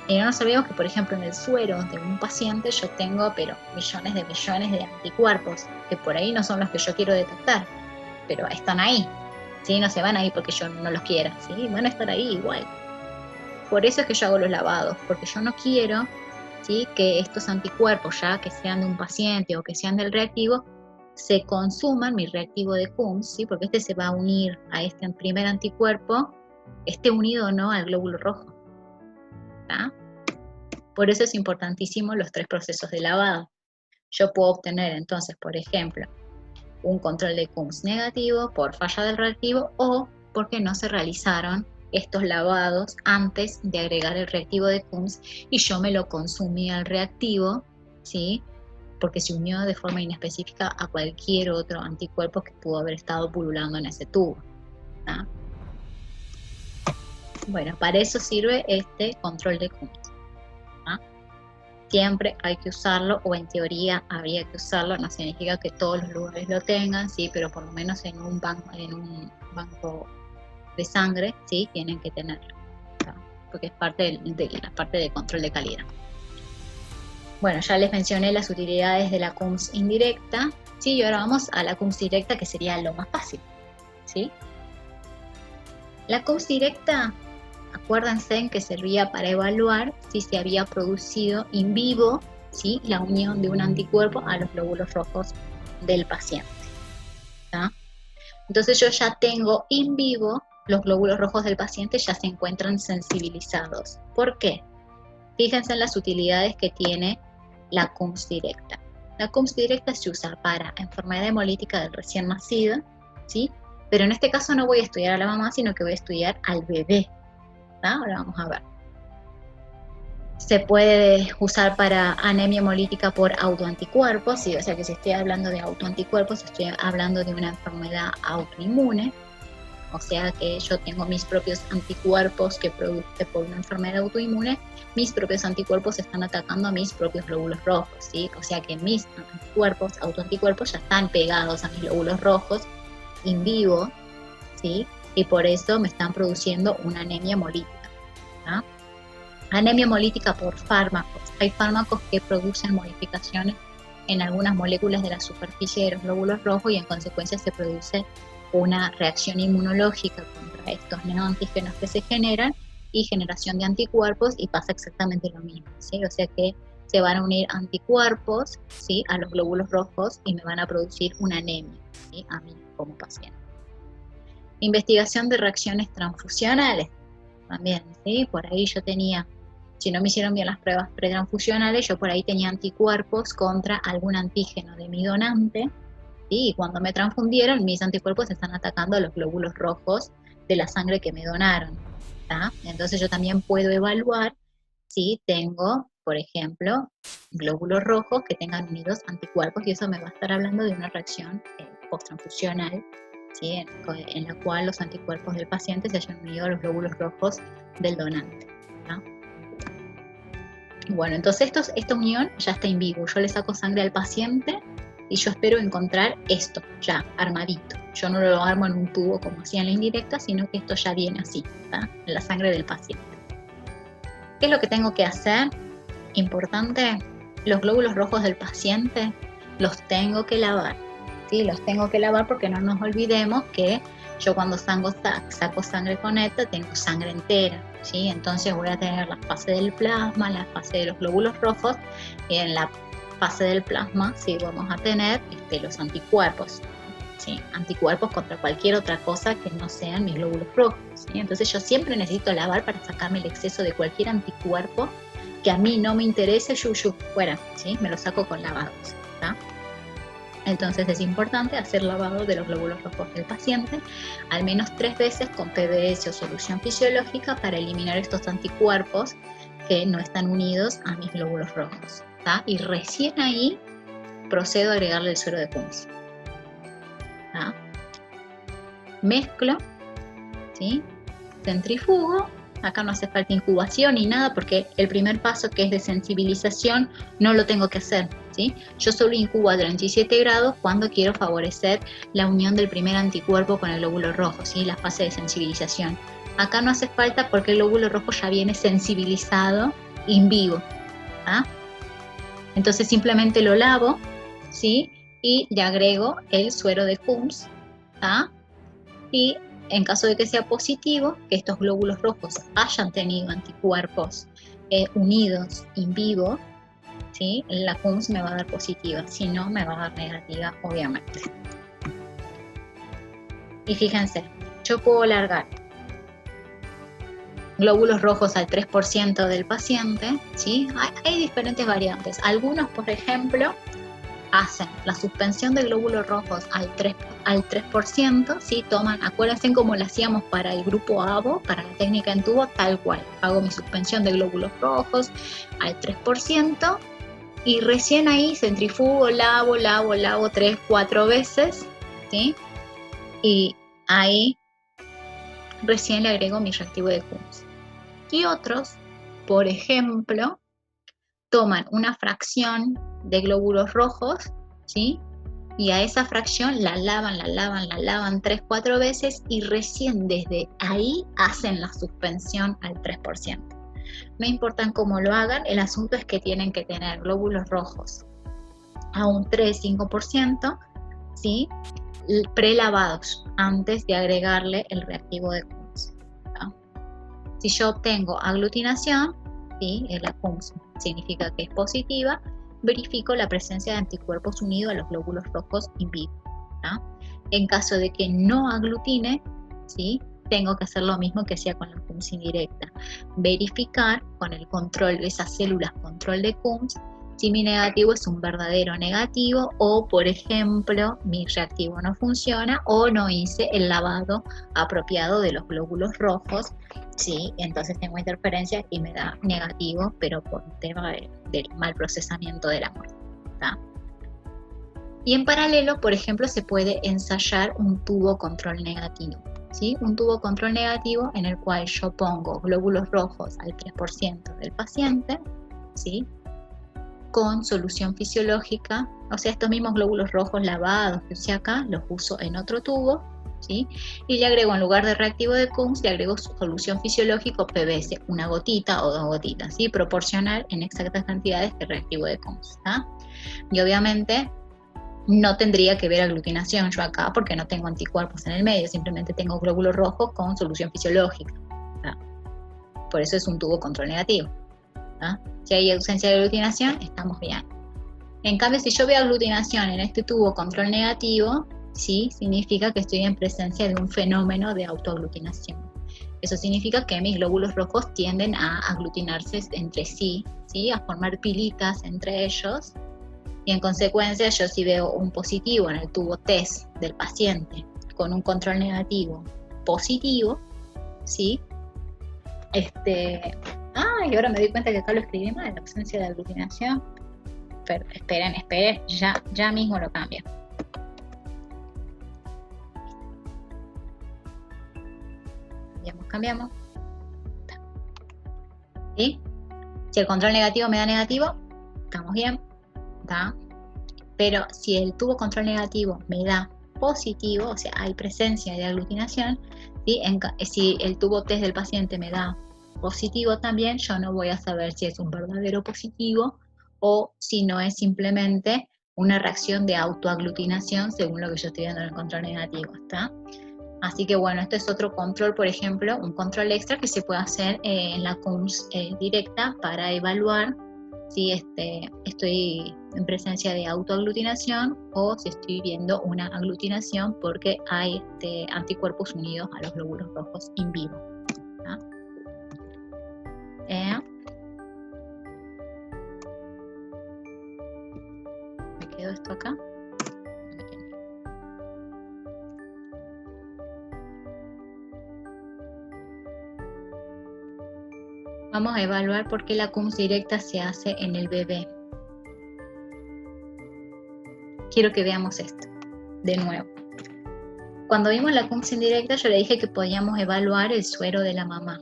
Speaker 1: Y no nos olvidemos que, por ejemplo, en el suero de un paciente yo tengo, pero millones de anticuerpos, que por ahí no son los que yo quiero detectar, pero están ahí, ¿sí? No se van a ir porque yo no los quiera, ¿sí? Van a estar ahí igual. Por eso es que yo hago los lavados, porque yo no quiero, ¿sí? Que estos anticuerpos, ya que sean de un paciente o que sean del reactivo, se consuman mi reactivo de CUMS, ¿sí? Porque este se va a unir a este primer anticuerpo, esté unido o no al glóbulo rojo, ¿tá? Por eso es importantísimo los 3 procesos de lavado. Yo puedo obtener entonces, por ejemplo, un control de CUMS negativo por falla del reactivo o porque no se realizaron estos lavados antes de agregar el reactivo de CUMS y yo me lo consumí al reactivo, ¿sí? Porque se unió de forma inespecífica a cualquier otro anticuerpo que pudo haber estado pululando en ese tubo, ¿tá? Bueno, para eso sirve este control de CUMS. Siempre hay que usarlo, o en teoría habría que usarlo, no significa que todos los lugares lo tengan, sí, pero por lo menos en un banco de sangre, sí, tienen que tenerlo, ¿tá? Porque es parte de la parte de control de calidad. Bueno, ya les mencioné las utilidades de la CUMS indirecta, sí, y ahora vamos a la CUMS directa, que sería lo más fácil, ¿sí? La CUMS directa, acuérdense en que servía para evaluar si se había producido in vivo, ¿sí? La unión de un anticuerpo a los glóbulos rojos del paciente, ¿tá? Entonces yo ya tengo in vivo, los glóbulos rojos del paciente ya se encuentran sensibilizados. ¿Por qué? Fíjense en las utilidades que tiene la CUMS directa. La CUMS directa se usa para enfermedad hemolítica del recién nacido, ¿sí? Pero en este caso no voy a estudiar a la mamá, sino que voy a estudiar al bebé. ¿Tá? Ahora vamos a ver. Se puede usar para anemia hemolítica por autoanticuerpos, ¿sí? O sea que si estoy hablando de autoanticuerpos, estoy hablando de una enfermedad autoinmune. O sea que yo tengo mis propios anticuerpos que produje por una enfermedad autoinmune, mis propios anticuerpos están atacando a mis propios glóbulos rojos, ¿sí? O sea que mis anticuerpos, autoanticuerpos ya están pegados a mis glóbulos rojos in vivo, ¿sí? Y por eso me están produciendo una anemia hemolítica, ¿no? Anemia hemolítica por fármacos. Hay fármacos que producen modificaciones en algunas moléculas de la superficie de los glóbulos rojos y en consecuencia se produce una reacción inmunológica contra estos neoantígenos que se generan y generación de anticuerpos y pasa exactamente lo mismo, ¿sí? O sea que se van a unir anticuerpos, ¿sí?, a los glóbulos rojos y me van a producir una anemia, ¿sí?, a mí como paciente. Investigación de reacciones transfusionales también, ¿sí? Por ahí yo tenía, si no me hicieron bien las pruebas pretransfusionales, yo por ahí tenía anticuerpos contra algún antígeno de mi donante, ¿sí? Y cuando me transfundieron, mis anticuerpos están atacando a los glóbulos rojos de la sangre que me donaron, ¿tá? Entonces yo también puedo evaluar si tengo, por ejemplo, glóbulos rojos que tengan unidos anticuerpos, y eso me va a estar hablando de una reacción posttransfusional, ¿sí?, en la cual los anticuerpos del paciente se hayan unido a los glóbulos rojos del donante, ¿tá? Bueno, entonces esta unión ya está en vivo. Yo le saco sangre al paciente y yo espero encontrar esto ya armadito. Yo no lo armo en un tubo como hacía en la indirecta, sino que esto ya viene así, ¿tá?, en la sangre del paciente. ¿Qué es lo que tengo que hacer? Importante, los glóbulos rojos del paciente los tengo que lavar, ¿sí? Los tengo que lavar porque no nos olvidemos que yo cuando saco sangre con ETA tengo sangre entera, ¿sí? Entonces voy a tener la fase del plasma, la fase de los glóbulos rojos, y en la fase del plasma sí vamos a tener los anticuerpos, ¿sí? Anticuerpos contra cualquier otra cosa que no sean mis glóbulos rojos, ¿sí? Entonces yo siempre necesito lavar para sacarme el exceso de cualquier anticuerpo que a mí no me interese, fuera, ¿sí? Me lo saco con lavados, ¿tá? Entonces es importante hacer lavado de los glóbulos rojos del paciente al menos 3 veces con PBS o solución fisiológica para eliminar estos anticuerpos que no están unidos a mis glóbulos rojos, ¿tá? Y recién ahí procedo a agregarle el suero de Kunz, ¿tá? Mezclo, ¿sí? Centrifugo. Acá no hace falta incubación ni nada porque el primer paso, que es de sensibilización, no lo tengo que hacer, ¿sí? Yo solo incubo a 37 grados cuando quiero favorecer la unión del primer anticuerpo con el glóbulo rojo, ¿sí?, la fase de sensibilización. Acá no hace falta porque el glóbulo rojo ya viene sensibilizado in vivo, ¿tá? Entonces simplemente lo lavo, ¿sí?, y le agrego el suero de Kunz, ¿tá? Y en caso de que sea positivo, que estos glóbulos rojos hayan tenido anticuerpos unidos in vivo, ¿sí?, la Kunz me va a dar positiva, si no me va a dar negativa, obviamente. Y fíjense, yo puedo largar glóbulos rojos al 3% del paciente, ¿sí? Hay diferentes variantes. Algunos, por ejemplo, hacen la suspensión de glóbulos rojos al 3%, ¿sí? Toman, acuérdense cómo lo hacíamos para el grupo ABO, para la técnica en tubo, tal cual. Hago mi suspensión de glóbulos rojos al 3% y recién ahí centrifugo, lavo 3, 4 veces, ¿sí? Y ahí recién le agrego mi reactivo de Kunz. Y otros, por ejemplo, toman una fracción de glóbulos rojos, ¿sí?, y a esa fracción la lavan 3, 4 veces y recién desde ahí hacen la suspensión al 3%. No importa cómo lo hagan, el asunto es que tienen que tener glóbulos rojos a un 3, 5%, ¿sí?, prelavados antes de agregarle el reactivo de Kunz, ¿tá? Si yo obtengo aglutinación, ¿sí?, la Kunz significa que es positiva, verifico la presencia de anticuerpos unidos a los glóbulos rojos in vivo, ¿tá? En caso de que no aglutine, ¿sí?, tengo que hacer lo mismo que hacía con la Kunz indirecta, verificar con el control de esas células control de Kunz si mi negativo es un verdadero negativo o, por ejemplo, mi reactivo no funciona o no hice el lavado apropiado de los glóbulos rojos, ¿sí? Entonces tengo interferencia y me da negativo, pero por un tema del mal procesamiento de la muerte, ¿tá? Y en paralelo, por ejemplo, se puede ensayar un tubo control negativo, ¿sí? Un tubo control negativo en el cual yo pongo glóbulos rojos al 3% del paciente, ¿sí? Con solución fisiológica, o sea, estos mismos glóbulos rojos lavados que usé acá, los uso en otro tubo, ¿sí? Y le agrego, en lugar de reactivo de Kunz, le agrego solución fisiológica PBS, una gotita o 2 gotitas, ¿sí? Proporcional en exactas cantidades que reactivo de Kunz, ¿tá? Y obviamente no tendría que ver aglutinación yo acá porque no tengo anticuerpos en el medio, simplemente tengo glóbulos rojos con solución fisiológica, ¿tá? Por eso es un tubo control negativo, ¿tá? Si hay ausencia de aglutinación, estamos bien. En cambio, si yo veo aglutinación en este tubo control negativo, ¿sí? Significa que estoy en presencia de un fenómeno de autoaglutinación. Eso significa que mis glóbulos rojos tienden a aglutinarse entre sí, ¿sí? A formar pilitas entre ellos. Y en consecuencia, yo si veo un positivo en el tubo test del paciente con un control negativo positivo, ¿sí? Y ahora me doy cuenta que acá lo escribí mal, la ausencia de aglutinación. Pero esperen, ya mismo lo cambio. Cambiamos. ¿Sí? Si el control negativo me da negativo, estamos bien. ¿Tá? Pero si el tubo control negativo me da positivo, o sea, hay presencia de aglutinación, ¿sí? Si el tubo test del paciente me da positivo también, yo no voy a saber si es un verdadero positivo o si no es simplemente una reacción de autoaglutinación según lo que yo estoy viendo en el control negativo, ¿está? Así que bueno, esto es otro control, por ejemplo, un control extra que se puede hacer en la Kunz directa para evaluar si estoy en presencia de autoaglutinación o si estoy viendo una aglutinación porque hay anticuerpos unidos a los glóbulos rojos in vivo. ¿Ah? ¿Me quedo esto acá? Vamos a evaluar por qué la Kunz directa se hace en el bebé. Quiero que veamos esto, de nuevo. Cuando vimos la Kunz indirecta, yo le dije que podíamos evaluar el suero de la mamá.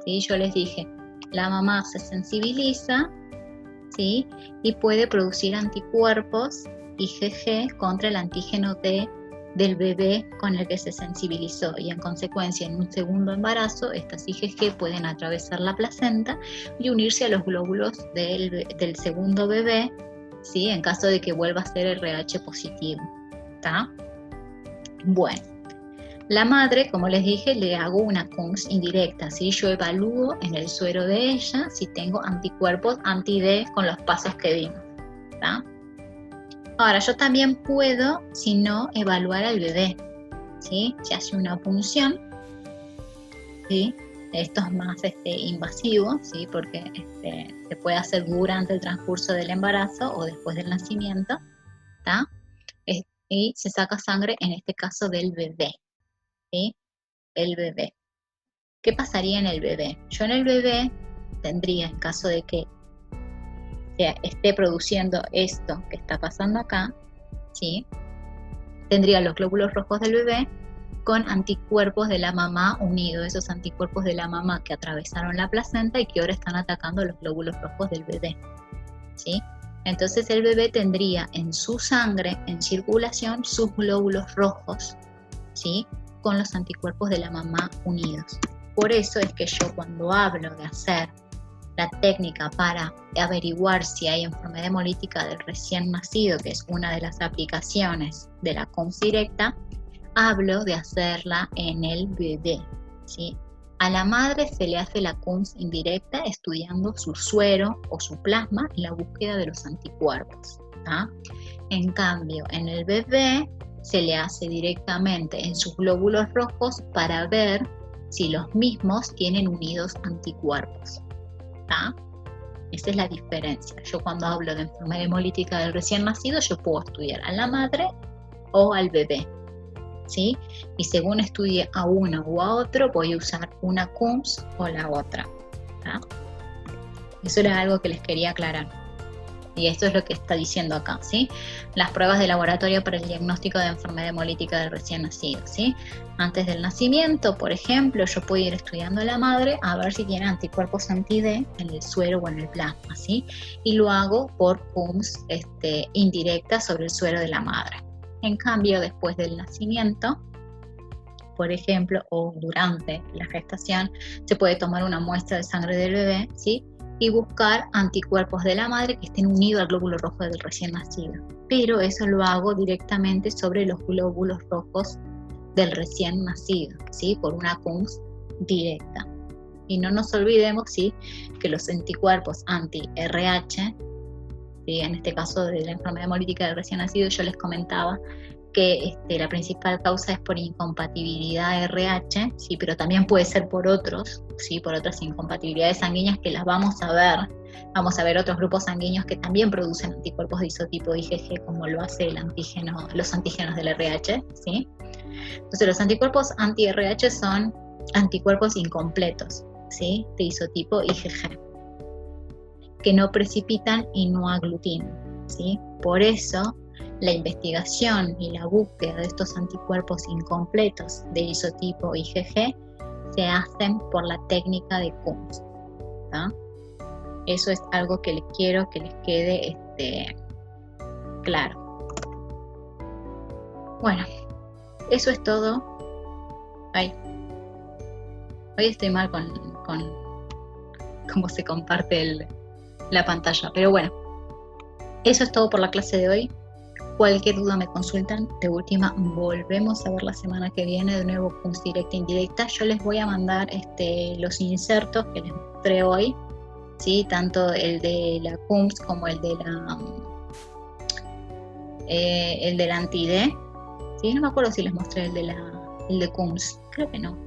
Speaker 1: ¿Sí? Yo les dije, la mamá se sensibiliza, ¿sí? Y puede producir anticuerpos IgG contra el antígeno T del bebé con el que se sensibilizó, y en consecuencia en un segundo embarazo estas IgG pueden atravesar la placenta y unirse a los glóbulos del segundo bebé, ¿sí? En caso de que vuelva a ser RH positivo, ¿tá? Bueno, la madre, como les dije, le hago una Kunz indirecta, ¿sí? Yo evalúo en el suero de ella si tengo anticuerpos anti-D con los pasos que vimos, ¿tá? Ahora, yo también puedo, si no, evaluar al bebé, ¿sí? Se hace una punción, ¿sí? Esto es más invasivo, ¿sí? Porque se puede hacer durante el transcurso del embarazo o después del nacimiento, ¿tá? Y se saca sangre, en este caso, del bebé, ¿sí? El bebé. ¿Qué pasaría en el bebé? Yo en el bebé tendría, en caso de que esté produciendo esto que está pasando acá, ¿sí? Tendría los glóbulos rojos del bebé con anticuerpos de la mamá unidos, esos anticuerpos de la mamá que atravesaron la placenta y que ahora están atacando los glóbulos rojos del bebé, ¿sí? Entonces el bebé tendría en su sangre, en circulación, sus glóbulos rojos, ¿sí? Con los anticuerpos de la mamá unidos. Por eso es que yo, cuando hablo de hacer la técnica para averiguar si hay enfermedad hemolítica del recién nacido, que es una de las aplicaciones de la Kunz directa, hablo de hacerla en el bebé, ¿sí? A la madre se le hace la Kunz indirecta estudiando su suero o su plasma en la búsqueda de los anticuerpos, ¿tá? En cambio, en el bebé se le hace directamente en sus glóbulos rojos para ver si los mismos tienen unidos anticuerpos, ¿tá? Esa es la diferencia. Yo cuando hablo de enfermedad hemolítica del recién nacido, yo puedo estudiar a la madre o al bebé, ¿sí? Y según estudie a uno o a otro, voy a usar una CUMS o la otra, ¿tá? Eso era algo que les quería aclarar. Y esto es lo que está diciendo acá, ¿sí? Las pruebas de laboratorio para el diagnóstico de enfermedad hemolítica del recién nacido, ¿sí? Antes del nacimiento, por ejemplo, yo puedo ir estudiando a la madre a ver si tiene anticuerpos anti-D en el suero o en el plasma, ¿sí? Y lo hago por CUMS indirecta sobre el suero de la madre. En cambio, después del nacimiento, por ejemplo, o durante la gestación, se puede tomar una muestra de sangre del bebé, ¿sí? Y buscar anticuerpos de la madre que estén unidos al glóbulo rojo del recién nacido. Pero eso lo hago directamente sobre los glóbulos rojos del recién nacido, ¿sí? Por una CUMS directa. Y no nos olvidemos, ¿sí?, que los anticuerpos anti-RH, ¿sí?, en este caso de la enfermedad hemolítica del recién nacido, yo les comentaba que la principal causa es por incompatibilidad RH, sí, pero también puede ser por otros, sí, por otras incompatibilidades sanguíneas que las vamos a ver. Vamos a ver otros grupos sanguíneos que también producen anticuerpos de isotipo IgG, como lo hace los antígenos del RH, ¿sí? Entonces los anticuerpos anti-RH son anticuerpos incompletos, ¿sí?, de isotipo IgG, que no precipitan y no aglutinan, ¿sí? Por eso la investigación y la búsqueda de estos anticuerpos incompletos de isotipo IgG se hacen por la técnica de CUMS, ¿tá? Eso es algo que les quiero que les quede claro. Bueno, eso es todo. Ay, hoy estoy mal con cómo se comparte la pantalla, pero bueno, eso es todo por la clase de hoy. Cualquier duda me consultan. De última, volvemos a ver la semana que viene de nuevo CUMS directa e indirecta. Yo les voy a mandar los insertos que les mostré hoy, ¿sí? Tanto el de la CUMS como el de la anti-D, ¿sí? No me acuerdo si les mostré el de CUMS, creo que no.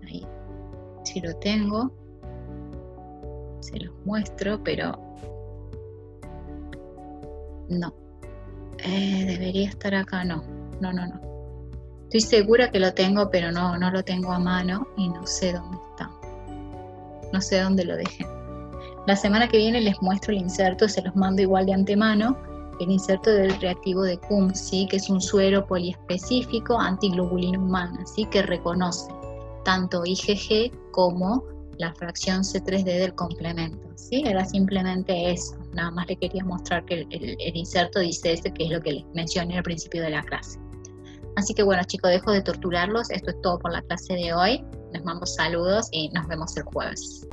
Speaker 1: Ahí, si lo tengo, se los muestro, pero no. Debería estar acá, no. Estoy segura que lo tengo, pero no lo tengo a mano y no sé dónde está. No sé dónde lo dejé. La semana que viene les muestro el inserto, se los mando igual de antemano. El inserto del reactivo de CUMS, ¿sí?, que es un suero poliespecífico antiglobulina humana, ¿sí?, que reconoce tanto IgG como la fracción C3d del complemento, ¿sí? Era simplemente eso. Nada más le quería mostrar que el inserto dice eso, que es lo que les mencioné al principio de la clase. Así que bueno, chicos, dejo de torturarlos. Esto es todo por la clase de hoy. Les mando saludos y nos vemos el jueves.